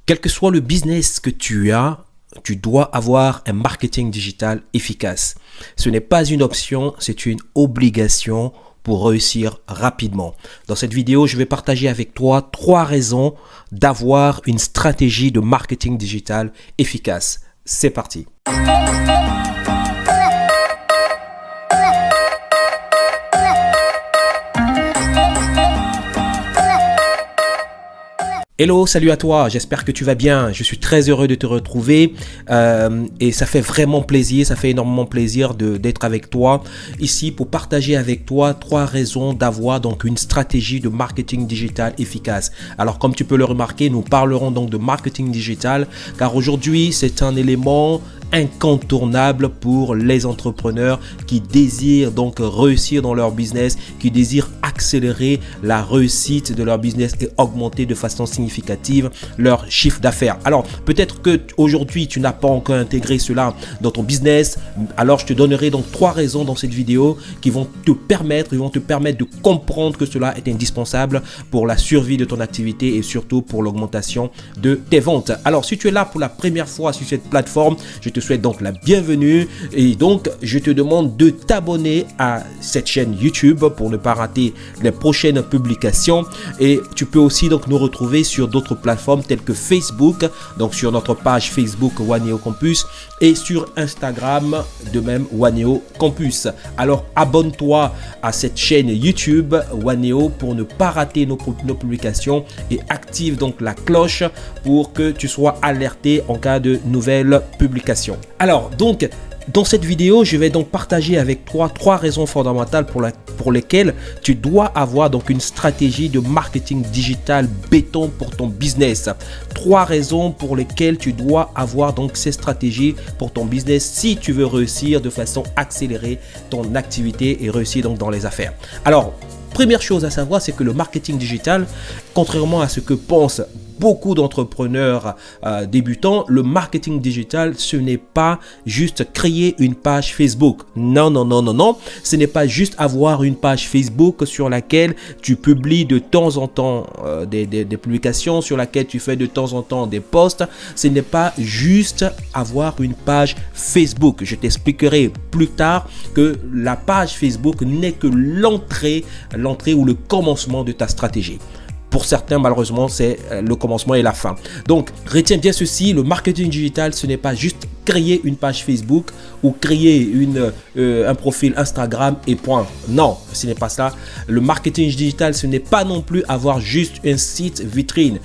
Quel que soit le business que tu as, tu dois avoir un marketing digital efficace. Ce n'est pas une option, c'est une obligation pour réussir rapidement. Dans cette vidéo, je vais partager avec toi 3 raisons d'avoir une stratégie de marketing digital efficace. C'est parti. Hello, salut à toi, j'espère que tu vas bien, je suis très heureux de te retrouver et ça fait vraiment plaisir, ça fait énormément plaisir d'être avec toi ici pour partager avec toi 3 raisons d'avoir donc une stratégie de marketing digital efficace. Alors comme tu peux le remarquer, nous parlerons donc de marketing digital car aujourd'hui c'est un élément incontournable pour les entrepreneurs qui désirent donc réussir dans leur business, qui désirent accélérer la réussite de leur business et augmenter de façon significative leur chiffre d'affaires. Alors peut-être que aujourd'hui tu n'as pas encore intégré cela dans ton business, alors je te donnerai donc 3 raisons dans cette vidéo qui vont te permettre de comprendre que cela est indispensable pour la survie de ton activité et surtout pour l'augmentation de tes ventes. Alors si tu es là pour la première fois sur cette plateforme, je te souhaite donc la bienvenue et donc je te demande de t'abonner à cette chaîne YouTube pour ne pas rater les prochaines publications et tu peux aussi donc nous retrouver sur d'autres plateformes telles que Facebook, donc sur notre page Facebook Waneo Campus et sur Instagram de même Waneo Campus. Alors abonne-toi à cette chaîne YouTube Waneo pour ne pas rater nos publications et active donc la cloche pour que tu sois alerté en cas de nouvelles publications. Alors donc dans cette vidéo, je vais donc partager avec toi 3 raisons fondamentales pour lesquelles tu dois avoir donc une stratégie de marketing digital béton pour ton business. 3 raisons pour lesquelles tu dois avoir donc ces stratégies pour ton business si tu veux réussir de façon accélérée ton activité et réussir donc dans les affaires. Alors, première chose à savoir, c'est que le marketing digital, contrairement à ce que pensent beaucoup d'entrepreneurs débutants, le marketing digital, ce n'est pas juste créer une page Facebook. Non. Ce n'est pas juste avoir une page Facebook sur laquelle tu publies de temps en temps des publications, sur laquelle tu fais de temps en temps des posts. Ce n'est pas juste avoir une page Facebook. Je t'expliquerai plus tard que la page Facebook n'est que l'entrée ou le commencement de ta stratégie. Pour certains, malheureusement, c'est le commencement et la fin. Donc, retiens bien ceci, le marketing digital, ce n'est pas juste créer une page Facebook ou créer un profil Instagram et point. Non, ce n'est pas ça. Le marketing digital, ce n'est pas non plus avoir juste un site vitrine.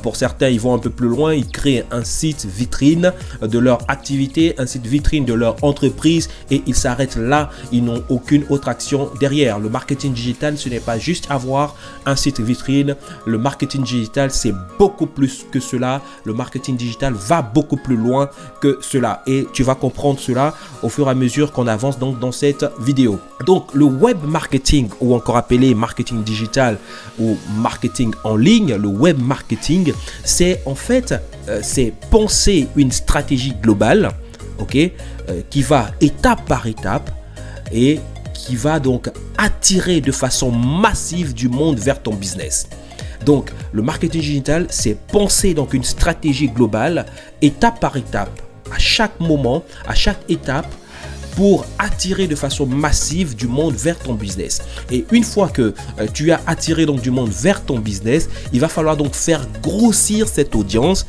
Pour certains, ils vont un peu plus loin, ils créent un site vitrine de leur activité, un site vitrine de leur entreprise et ils s'arrêtent là. Ils n'ont aucune autre action derrière. Le marketing digital, ce n'est pas juste avoir un site vitrine. Le marketing digital, c'est beaucoup plus que cela. Le marketing digital va beaucoup plus loin que cela. Et tu vas comprendre cela au fur et à mesure qu'on avance donc dans cette vidéo. Donc le web marketing ou encore appelé marketing digital ou marketing en ligne, le web marketing, c'est en fait c'est penser une stratégie globale, qui va étape par étape et qui va donc attirer de façon massive du monde vers ton business. Donc le marketing digital, c'est penser donc une stratégie globale étape par étape, à chaque moment, à chaque étape, pour attirer de façon massive du monde vers ton business. Et une fois que tu as attiré donc du monde vers ton business, il va falloir donc faire grossir cette audience.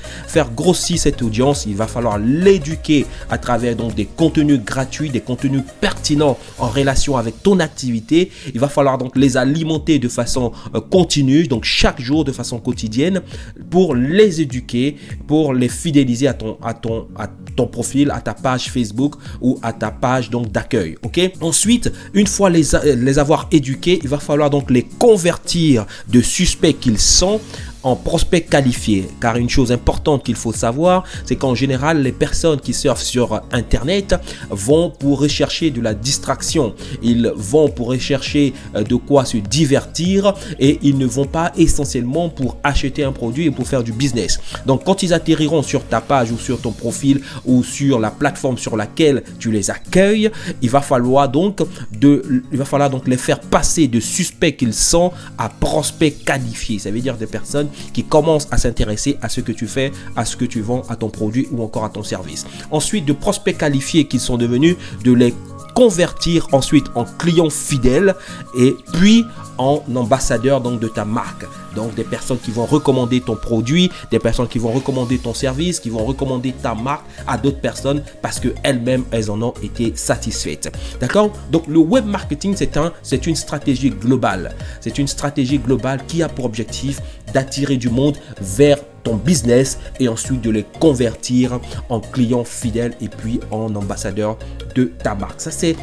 Il va falloir l'éduquer à travers donc des contenus gratuits, des contenus pertinents en relation avec ton activité. Il va falloir donc les alimenter de façon continue, donc chaque jour de façon quotidienne, pour les éduquer, pour les fidéliser à ton profil, à ta page Facebook ou à ta page donc d'accueil. Ensuite, une fois les avoir éduqués, il va falloir donc les convertir de suspects qu'ils sont en prospects qualifiés. Car une chose importante qu'il faut savoir, c'est qu'en général, les personnes qui surfent sur Internet vont pour rechercher de la distraction. Ils vont pour rechercher de quoi se divertir et ils ne vont pas essentiellement pour acheter un produit et pour faire du business. Donc, quand ils atterriront sur ta page ou sur ton profil ou sur la plateforme sur laquelle tu les accueilles, il va falloir donc les faire passer de suspects qu'ils sont à prospects qualifiés. Ça veut dire des personnes qui commencent à s'intéresser à ce que tu fais, à ce que tu vends, à ton produit ou encore à ton service. Ensuite, de prospects qualifiés qui sont devenus, de les convertir ensuite en clients fidèles et puis en ambassadeurs donc de ta marque. Donc des personnes qui vont recommander ton produit, des personnes qui vont recommander ton service, qui vont recommander ta marque à d'autres personnes parce que elles-mêmes elles en ont été satisfaites. D'accord? Donc le web marketing c'est une stratégie globale. C'est une stratégie globale qui a pour objectif d'attirer du monde vers ton business et ensuite de les convertir en clients fidèles et puis en ambassadeurs de ta marque. Ça c'est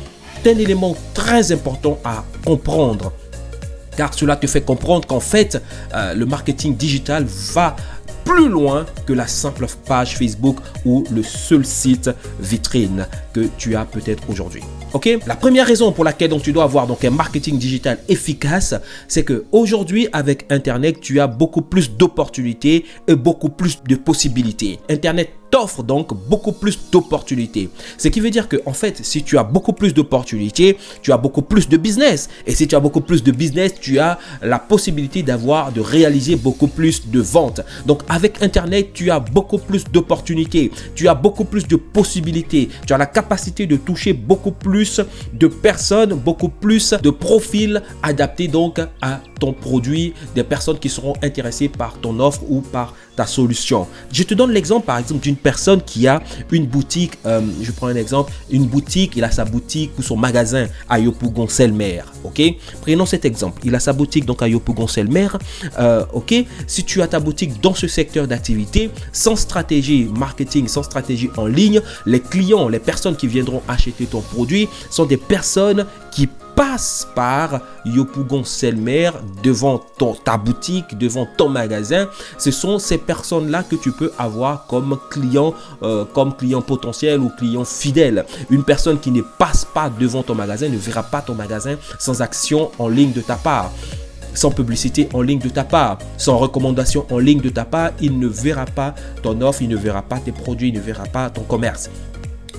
un élément très important à comprendre, car cela te fait comprendre qu'en fait, le marketing digital va plus loin que la simple page Facebook ou le seul site vitrine que tu as peut-être aujourd'hui. Ok, la première raison pour laquelle donc tu dois avoir donc un marketing digital efficace, c'est que aujourd'hui avec Internet, tu as beaucoup plus d'opportunités et beaucoup plus de possibilités. Internet t'offre donc beaucoup plus d'opportunités. Ce qui veut dire que en fait, si tu as beaucoup plus d'opportunités, tu as beaucoup plus de business. Et si tu as beaucoup plus de business, tu as la possibilité de réaliser beaucoup plus de ventes. Donc avec Internet, tu as beaucoup plus d'opportunités, tu as beaucoup plus de possibilités, tu as la capacité de toucher beaucoup plus de personnes, beaucoup plus de profils adaptés donc à ton produit, des personnes qui seront intéressées par ton offre ou par ta solution. Je te donne l'exemple par exemple d'une personne qui a une boutique, je prends un exemple, une boutique, il a sa boutique ou son magasin à Yopougon-Selmer, ok? Prenons cet exemple, il a sa boutique donc à Yopougon-Selmer, ok? Si tu as ta boutique dans ce secteur d'activité, sans stratégie marketing, sans stratégie en ligne, les clients, les personnes qui viendront acheter ton produit sont des personnes qui passe par Yopougon-Selmer devant ta boutique, devant ton magasin. Ce sont ces personnes-là que tu peux avoir comme client potentiel ou client fidèle. Une personne qui ne passe pas devant ton magasin ne verra pas ton magasin sans action en ligne de ta part, sans publicité en ligne de ta part, sans recommandation en ligne de ta part. Il ne verra pas ton offre, il ne verra pas tes produits, il ne verra pas ton commerce.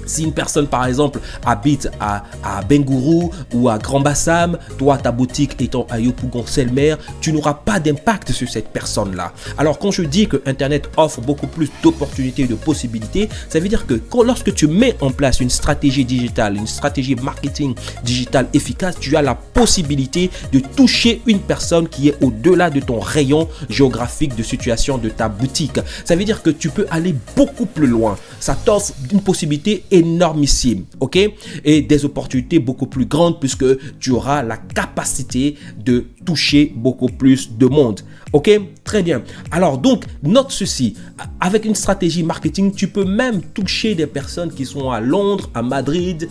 Si une personne par exemple habite à Bengourou ou à Grand Bassam, toi ta boutique étant à Yopougon-Selmer, tu n'auras pas d'impact sur cette personne-là. Alors quand je dis que Internet offre beaucoup plus d'opportunités et de possibilités, ça veut dire que lorsque tu mets en place une stratégie digitale, une stratégie marketing digital efficace, tu as la possibilité de toucher une personne qui est au-delà de ton rayon géographique de situation de ta boutique. Ça veut dire que tu peux aller beaucoup plus loin. Ça t'offre une possibilité énormissime, ok, et des opportunités beaucoup plus grandes puisque tu auras la capacité de toucher beaucoup plus de monde, ok, très bien. Alors donc note ceci, avec une stratégie marketing, tu peux même toucher des personnes qui sont à Londres, à Madrid,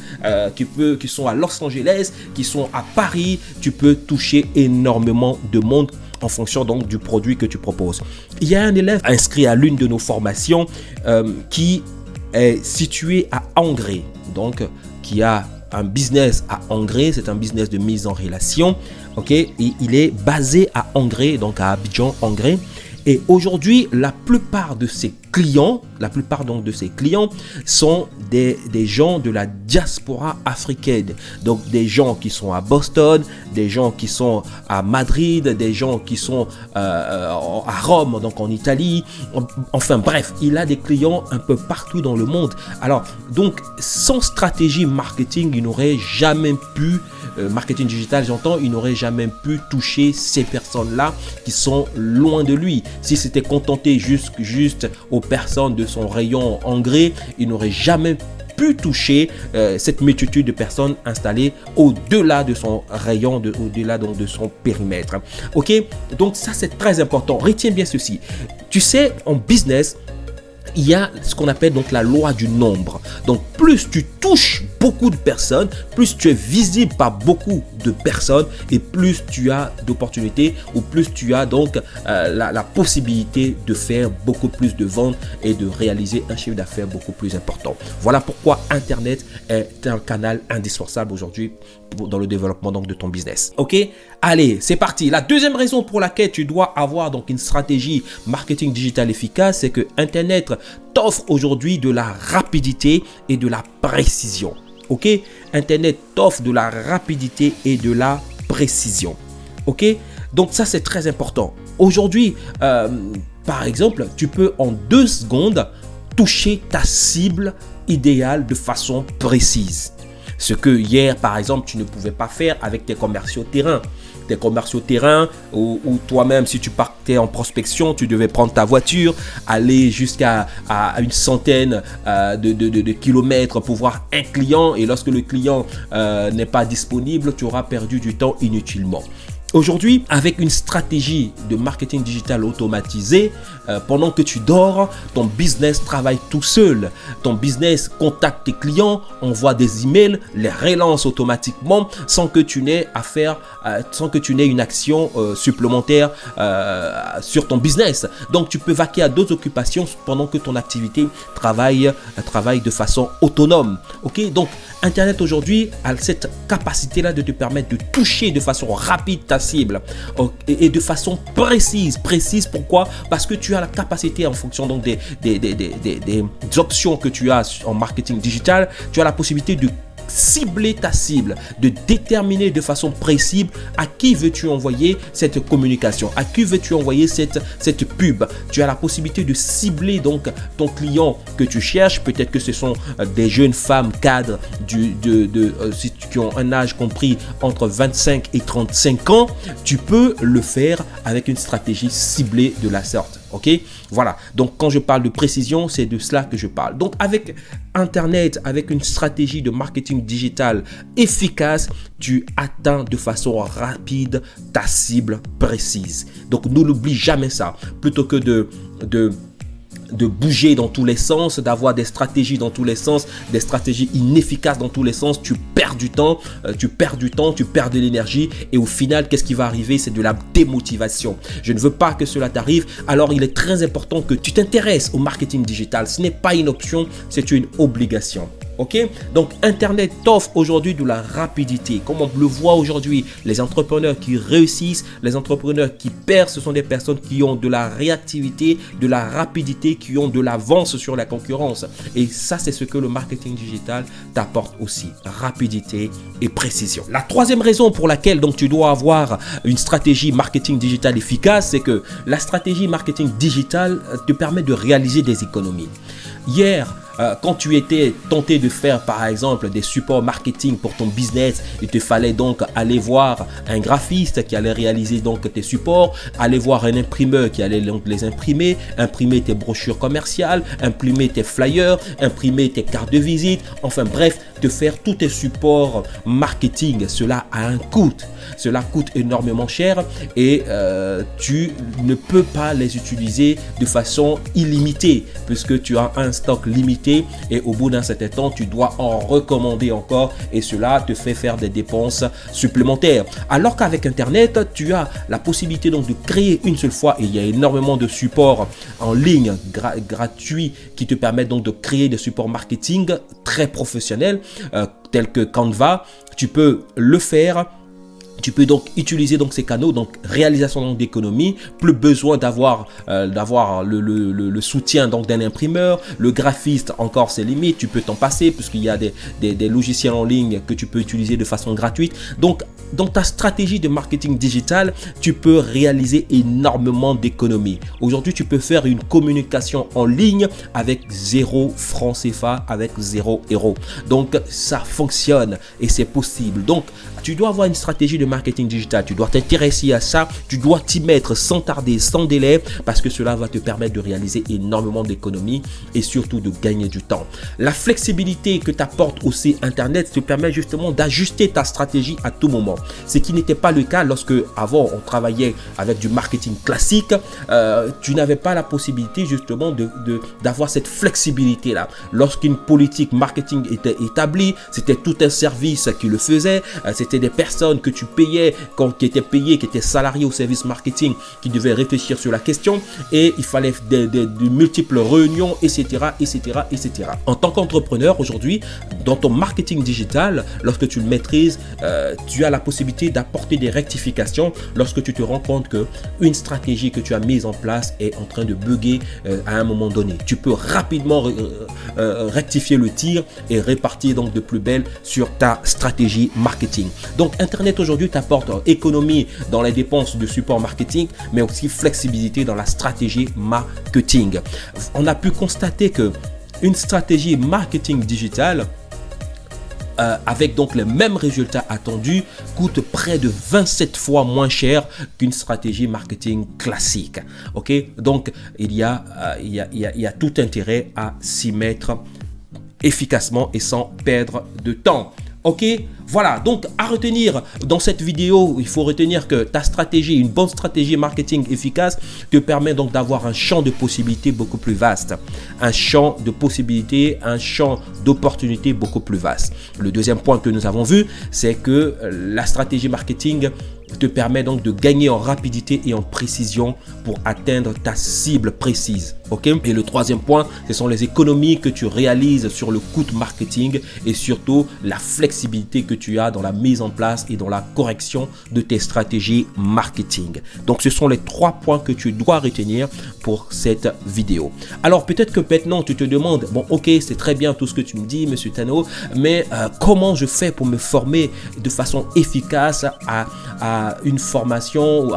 qui sont à Los Angeles, qui sont à Paris. Tu peux toucher énormément de monde en fonction donc du produit que tu proposes. Il y a un élève inscrit à l'une de nos formations qui est situé à Angré, donc qui a un business à Angré, c'est un business de mise en relation, ok, et il est basé à Angré, donc à Abidjan, Angré. Et aujourd'hui, la plupart de ses clients sont des gens de la diaspora africaine. Donc des gens qui sont à Boston, des gens qui sont à Madrid, des gens qui sont à Rome, donc en Italie. Enfin bref, il a des clients un peu partout dans le monde. Alors donc sans stratégie marketing, il n'aurait jamais pu, marketing digital j'entends, il n'aurait jamais pu toucher ces personnes-là qui sont loin de lui. Si c'était contenté juste aux personnes de son rayon Angré, il n'aurait jamais pu toucher cette multitude de personnes installées au-delà de son rayon, au-delà donc de son périmètre. Ok, donc ça c'est très important. Retiens bien ceci. Tu sais, en business, il y a ce qu'on appelle donc la loi du nombre. Donc plus tu touches beaucoup de personnes, plus tu es visible par beaucoup de personnes et plus tu as d'opportunités ou plus tu as donc la possibilité de faire beaucoup plus de ventes et de réaliser un chiffre d'affaires beaucoup plus important. Voilà pourquoi Internet est un canal indispensable aujourd'hui dans le développement donc de ton business. Ok, allez, c'est parti. La deuxième raison pour laquelle tu dois avoir donc une stratégie marketing digital efficace, c'est que Internet t'offre aujourd'hui de la rapidité et de la précision. Ok, Internet t'offre de la rapidité et de la précision. Ok, donc ça c'est très important. Aujourd'hui, par exemple, tu peux en 2 secondes toucher ta cible idéale de façon précise. Ce que hier, par exemple, tu ne pouvais pas faire avec tes commerciaux terrain. Tes commerciaux terrain ou toi-même, si tu partais en prospection, tu devais prendre ta voiture, aller jusqu'à une centaine de kilomètres pour voir un client, et lorsque le client n'est pas disponible, tu auras perdu du temps inutilement. Aujourd'hui, avec une stratégie de marketing digital automatisée, pendant que tu dors, ton business travaille tout seul. Ton business contacte tes clients, envoie des emails, les relance automatiquement sans que tu n'aies à faire, sans que tu n'aies une action supplémentaire sur ton business. Donc, tu peux vaquer à d'autres occupations pendant que ton activité travaille de façon autonome. Ok, donc Internet aujourd'hui a cette capacité-là de te permettre de toucher de façon rapide ta cible et de façon précise. Précise pourquoi? Parce que tu as la capacité, en fonction donc des options que tu as en marketing digital, tu as la possibilité de cibler ta cible, de déterminer de façon précise à qui veux-tu envoyer cette communication, à qui veux-tu envoyer cette pub. Tu as la possibilité de cibler donc ton client que tu cherches. Peut-être que ce sont des jeunes femmes cadres qui ont un âge compris entre 25 et 35 ans. Tu peux le faire avec une stratégie ciblée de la sorte. Ok, voilà. Donc, quand je parle de précision, c'est de cela que je parle. Donc, avec Internet, avec une stratégie de marketing digital efficace, tu atteins de façon rapide ta cible précise. Donc, n'oublie jamais ça. Plutôt que de bouger dans tous les sens, d'avoir des stratégies dans tous les sens, des stratégies inefficaces dans tous les sens, tu perds du temps, tu perds de l'énergie, et au final, qu'est-ce qui va arriver? C'est de la démotivation. Je ne veux pas que cela t'arrive. Alors, il est très important que tu t'intéresses au marketing digital. Ce n'est pas une option, c'est une obligation. Ok, donc Internet t'offre aujourd'hui de la rapidité. Comme on le voit aujourd'hui, les entrepreneurs qui réussissent, les entrepreneurs qui percent, ce sont des personnes qui ont de la réactivité, de la rapidité, qui ont de l'avance sur la concurrence. Et ça, c'est ce que le marketing digital t'apporte aussi, rapidité et précision. La troisième raison pour laquelle donc tu dois avoir une stratégie marketing digital efficace, c'est que la stratégie marketing digital te permet de réaliser des économies. Hier, quand tu étais tenté de faire par exemple des supports marketing pour ton business, il te fallait donc aller voir un graphiste qui allait réaliser donc tes supports, aller voir un imprimeur qui allait donc les imprimer, imprimer tes brochures commerciales, imprimer tes flyers, imprimer tes cartes de visite, enfin bref, te faire tous tes supports marketing. Cela a un coût, cela coûte énormément cher, et tu ne peux pas les utiliser de façon illimitée puisque tu as un stock limité, et au bout d'un certain temps, tu dois en recommander encore, et cela te fait faire des dépenses supplémentaires. Alors qu'avec Internet, tu as la possibilité donc de créer une seule fois, et il y a énormément de supports en ligne gratuits qui te permettent donc de créer des supports marketing très professionnels tels que Canva. Tu peux le faire. Tu peux donc utiliser donc ces canaux, donc réalisation d'économie, plus besoin d'avoir le soutien donc d'un imprimeur, le graphiste encore ses limites, tu peux t'en passer puisqu'il y a des logiciels en ligne que tu peux utiliser de façon gratuite. Donc dans ta stratégie de marketing digital, tu peux réaliser énormément d'économies. Aujourd'hui, tu peux faire une communication en ligne avec 0 francs CFA, avec 0 euros. Donc ça fonctionne et c'est possible. Donc tu dois avoir une stratégie de marketing digital, tu dois t'intéresser à ça, tu dois t'y mettre sans tarder, sans délai, parce que cela va te permettre de réaliser énormément d'économies et surtout de gagner du temps. La flexibilité que t'apporte aussi Internet te permet justement d'ajuster ta stratégie à tout moment. Ce qui n'était pas le cas lorsque avant on travaillait avec du marketing classique. Tu n'avais pas la possibilité justement d'avoir cette flexibilité là. Lorsqu'une politique marketing était établie, c'était tout un service qui le faisait, c'était des personnes que tu payais, qui étaient salariés au service marketing, qui devaient réfléchir sur la question, et il fallait de multiples réunions, etc., etc., etc. En tant qu'entrepreneur aujourd'hui, dans ton marketing digital, lorsque tu le maîtrises, tu as la possibilité d'apporter des rectifications lorsque tu te rends compte que une stratégie que tu as mise en place est en train de bugger à un moment donné. Tu peux rapidement rectifier le tir et répartir donc de plus belle sur ta stratégie marketing. Donc Internet aujourd'hui attendu t'apporte économie dans les dépenses de support marketing, mais aussi flexibilité dans la stratégie marketing. On a pu constater que une stratégie marketing digital avec donc les mêmes résultats attendus coûte près de 27 fois moins cher qu'une stratégie marketing classique. Ok, donc il y a tout intérêt à s'y mettre efficacement et sans perdre de temps. Ok, voilà, donc à retenir dans cette vidéo, il faut retenir que ta stratégie, une bonne stratégie marketing efficace te permet donc d'avoir un champ de possibilités beaucoup plus vaste. Un champ de possibilités, un champ d'opportunités beaucoup plus vaste. Le deuxième point que nous avons vu, c'est que la stratégie marketing te permet donc de gagner en rapidité et en précision pour atteindre ta cible précise. Ok. Et le troisième point, ce sont les économies que tu réalises sur le coût de marketing et surtout la flexibilité que tu as dans la mise en place et dans la correction de tes stratégies marketing. Donc ce sont les 3 points que tu dois retenir pour cette vidéo. Alors peut-être que maintenant tu te demandes, bon ok, c'est très bien tout ce que tu me dis Monsieur Tano, mais comment je fais pour me former de façon efficace à une formation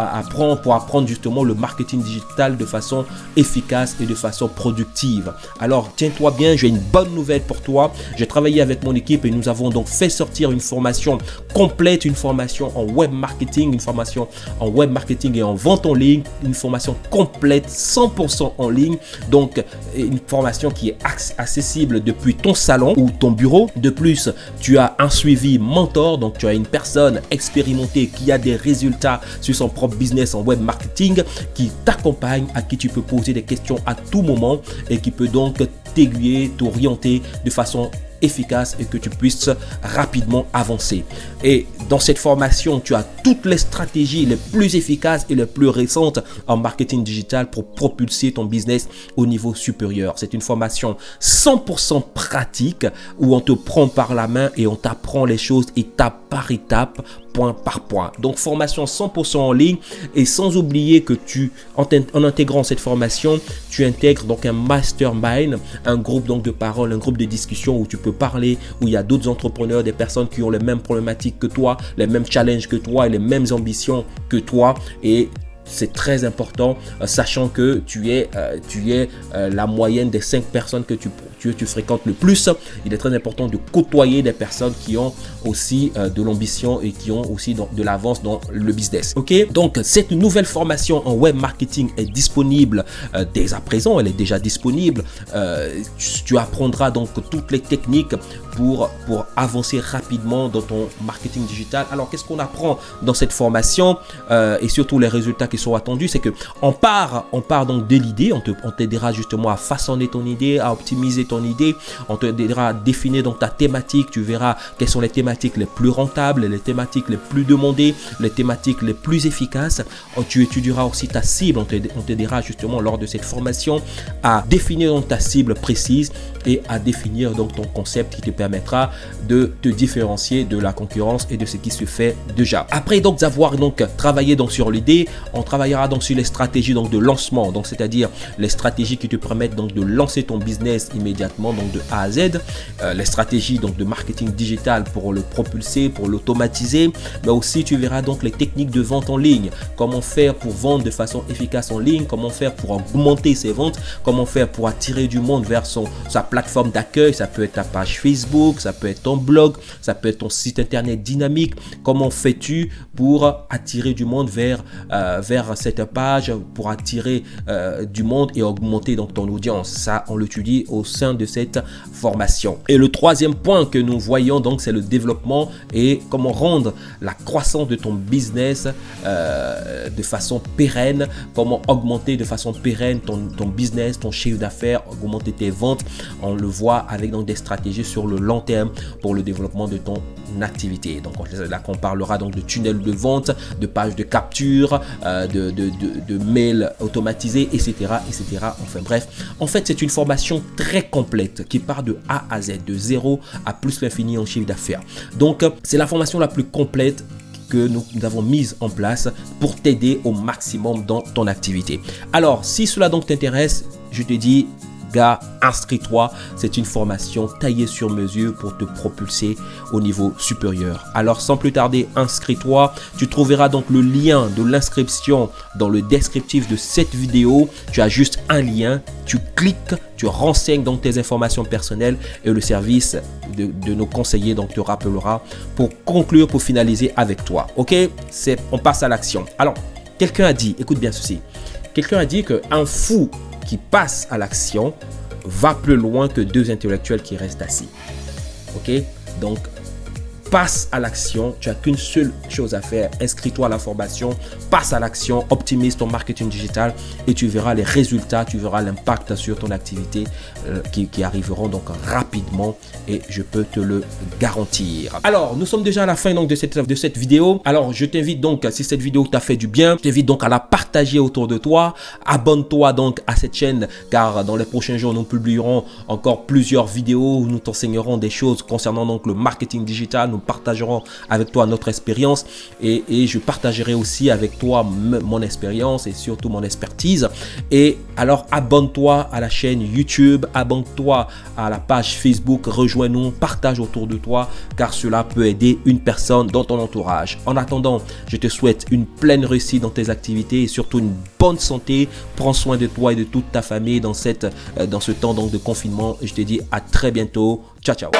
pour apprendre justement le marketing digital de façon efficace et de façon productive. Alors tiens-toi bien, j'ai une bonne nouvelle pour toi. J'ai travaillé avec mon équipe et nous avons donc fait sortir une formation complète, une formation en web marketing, une formation en web marketing et en vente en ligne, une formation complète 100% en ligne. Donc une formation qui est accessible depuis ton salon ou ton bureau. De plus, tu as un suivi mentor, donc tu as une personne expérimentée qui a des résultats sur son propre business en web marketing, qui t'accompagne, à qui tu peux poser des questions à tout moment et qui peut donc t'aiguiller, t'orienter de façon efficace et que tu puisses rapidement avancer. Et dans cette formation, tu as toutes les stratégies les plus efficaces et les plus récentes en marketing digital pour propulser ton business au niveau supérieur. C'est une formation 100% pratique où on te prend par la main et on t'apprend les choses étape par étape, point par point. Donc formation 100% en ligne et sans oublier que en intégrant cette formation, tu intègres donc un mastermind, un groupe donc de parole, un groupe de discussion où tu peux parler, où il y a d'autres entrepreneurs, des personnes qui ont les mêmes problématiques que toi, les mêmes challenges que toi et les mêmes ambitions que toi. Et c'est très important, sachant que tu es la moyenne des 5 personnes que tu fréquentes le plus. Il est très important de côtoyer des personnes qui ont aussi de l'ambition et qui ont aussi de l'avance dans le business. Ok, donc cette nouvelle formation en web marketing est disponible dès à présent. Elle est déjà disponible. Tu apprendras donc toutes les techniques pour avancer rapidement dans ton marketing digital. Alors qu'est-ce qu'on apprend dans cette formation et surtout les résultats qui sont attendus, c'est que on part donc de l'idée. On t'aidera justement à façonner ton idée, à optimiser ton idée. On t'aidera à définir donc ta thématique. Tu verras quelles sont les thématiques les plus rentables, les thématiques les plus demandées, les thématiques les plus efficaces. Tu étudieras aussi ta cible. On t'aidera justement lors de cette formation à définir donc ta cible précise et à définir donc ton concept qui te permettra de te différencier de la concurrence et de ce qui se fait déjà. Après donc avoir donc travaillé donc sur l'idée, on travaillera donc sur les stratégies donc de lancement, donc c'est-à-dire les stratégies qui te permettent donc de lancer ton business immédiatement donc de A à Z, les stratégies donc de marketing digital pour le propulser, pour l'automatiser, mais aussi tu verras donc les techniques de vente en ligne, comment faire pour vendre de façon efficace en ligne, comment faire pour augmenter ses ventes, comment faire pour attirer du monde vers sa plateforme d'accueil. Ça peut être ta page Facebook, ça peut être ton blog, ça peut être ton site internet dynamique. Comment fais-tu pour attirer du monde vers cette page, pour attirer du monde et augmenter donc ton audience? Ça, on l'étudie au sein de cette formation. Et le troisième point que nous voyons donc, c'est le développement et comment rendre la croissance de ton business de façon pérenne, comment augmenter de façon pérenne ton business, ton chiffre d'affaires, augmenter tes ventes. On le voit avec donc des stratégies sur le long terme pour le développement de ton activité. Donc là, on parlera donc de tunnels de vente, de pages de capture, de mails automatisés, etc., etc. Enfin bref, en fait, c'est une formation très complète qui part de A à Z, de 0 à plus l'infini en chiffre d'affaires. Donc, c'est la formation la plus complète que nous avons mise en place pour t'aider au maximum dans ton activité. Alors, si cela donc t'intéresse, je te dis, gars, inscris-toi. C'est une formation taillée sur mesure pour te propulser au niveau supérieur. Alors sans plus tarder, inscris-toi. Tu trouveras donc le lien de l'inscription dans le descriptif de cette vidéo. Tu as juste un lien, tu cliques, tu renseignes donc tes informations personnelles et le service de nos conseillers donc te rappellera pour conclure, pour finaliser avec toi. Ok, on passe à l'action. Alors, quelqu'un a dit, écoute bien ceci, quelqu'un a dit qu'un fou qui passe à l'action va plus loin que deux intellectuels qui restent assis. Ok, donc passe à l'action, tu n'as qu'une seule chose à faire, inscris-toi à la formation, passe à l'action, optimise ton marketing digital et tu verras les résultats, tu verras l'impact sur ton activité qui arriveront donc rapidement et je peux te le garantir. Alors, nous sommes déjà à la fin donc de cette vidéo. Alors, je t'invite donc, si cette vidéo t'a fait du bien, je t'invite donc à la partager autour de toi. Abonne-toi donc à cette chaîne car dans les prochains jours, nous publierons encore plusieurs vidéos où nous t'enseignerons des choses concernant donc le marketing digital. Nous partagerons avec toi notre expérience et je partagerai aussi avec toi mon expérience et surtout mon expertise. Et alors abonne-toi à la chaîne YouTube, abonne-toi à la page Facebook, rejoins-nous, partage autour de toi car cela peut aider une personne dans ton entourage. En attendant, je te souhaite une pleine réussite dans tes activités et surtout une bonne santé. Prends soin de toi et de toute ta famille dans ce temps donc de confinement. Je te dis à très bientôt. Ciao, ciao.